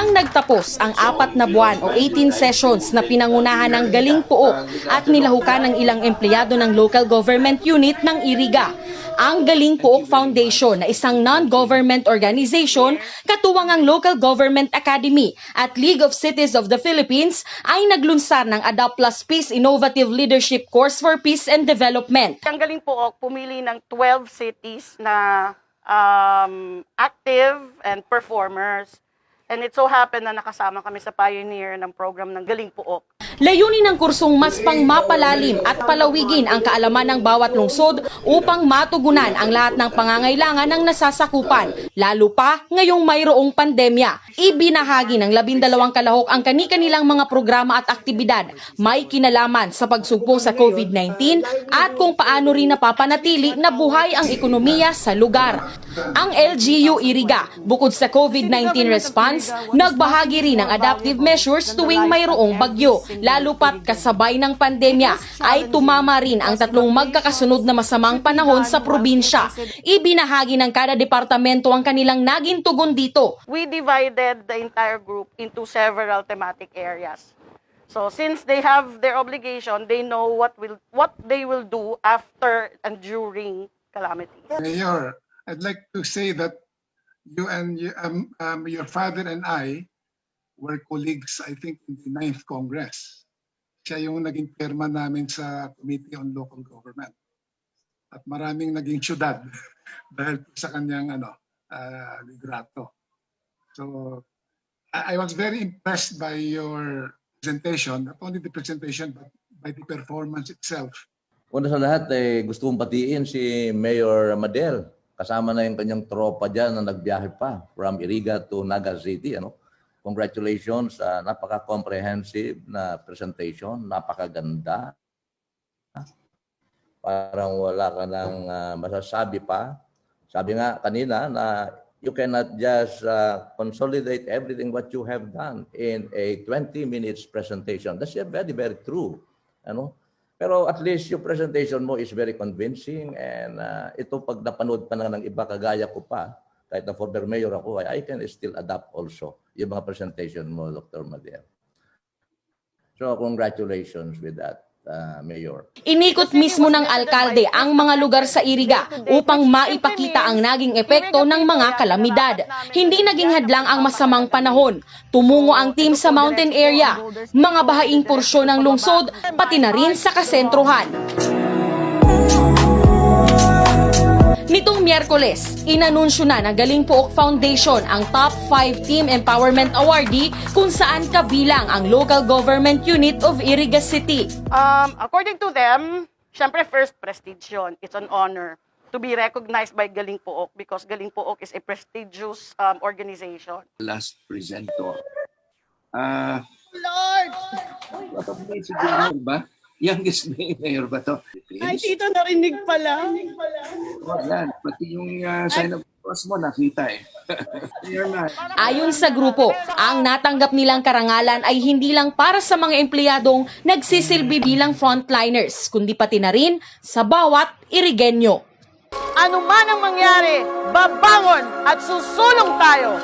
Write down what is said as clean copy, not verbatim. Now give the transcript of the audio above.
Nang nagtapos ang 4 na buwan o 18 sessions na pinangunahan ng Galing Pook at nilahukan ng ilang empleyado ng local government unit ng Iriga, ang Galing Pook Foundation na isang non-government organization, katuwang ang Local Government Academy at League of Cities of the Philippines ay naglunsad ng Adapt Plus Peace Innovative Leadership Course for Peace and Development. Ang Galing Pook pumili ng 12 cities na active and performers. And it so happened na nakasama kami sa pioneer ng program ng Galing Pook. Layunin ng kursong mas pang mapalalim at palawigin ang kaalaman ng bawat lungsod upang matugunan ang lahat ng pangangailangan ng nasasakupan, lalo pa ngayong mayroong pandemya. Ibinahagi ng 12 kalahok ang kani-kanilang mga programa at aktibidad may kinalaman sa pagsugpo sa COVID-19 at kung paano rin napapanatili na buhay ang ekonomiya sa lugar. Ang LGU Iriga, bukod sa COVID-19 response, nagbahagi rin ng adaptive measures tuwing mayroong bagyo. Lalo pat kasabay ng pandemya ay tumama rin ang 3 magkakasunod na masamang panahon sa probinsya. Ibinahagi ng kada departamento ang kanilang naging tugon dito. We divided the entire group into several thematic areas. So since they have their obligation, they know what they will do after and during calamity. Mayor, I'd like to say that you and your father and I were colleagues, I think, in the 9th Congress. Siya yung naging chairman namin sa Committee on Local Government. At maraming naging syudad dahil sa kanyang liderato. So, I was very impressed by your presentation, not only the presentation, but by the performance itself. Una sa lahat, gusto kong batiin si Mayor Madel. Kasama na yung kanyang tropa dyan na nagbiyahe pa from Iriga to Naga City. Congratulations sa napaka-comprehensive na presentation, napakaganda. Parang wala ka nang masasabi pa. Sabi nga kanina na you cannot just consolidate everything what you have done in a 20 minutes presentation. That's very, very true. Pero at least yung presentation mo is very convincing and ito pag napanood pa na ng iba kagaya ko pa, kahit na former mayor ako, I can still adapt also yung mga presentation mo, Dr. Madel. So congratulations with that, Mayor. Inikot mismo ng alkalde ang mga lugar sa Iriga upang maipakita ang naging epekto ng mga kalamidad. Hindi naging hadlang ang masamang panahon. Tumungo ang team sa mountain area, mga bahaing porsyon ng lungsod, pati na rin sa kasentruhan. Nitong Miyerkules, inanunsyo na ng Galing Pook Foundation ang Top 5 Team Empowerment Awardee kung saan kabilang ang Local Government Unit of Iriga City. According to them, syempre first prestige yun. It's an honor to be recognized by Galing Pook because Galing Pook is a prestigious organization. Last presenter. Lord! Siguro ba? Youngest mayor ba to? Ay, tito, narinig pala. Oh, yan. Pati yung sign of cross mo, nakita eh. Ayon sa grupo, ang natanggap nilang karangalan ay hindi lang para sa mga empleyadong nagsisilbi bilang frontliners, kundi pati na rin sa bawat Irigenyo. Ano man ang mangyari, babangon at susulong tayo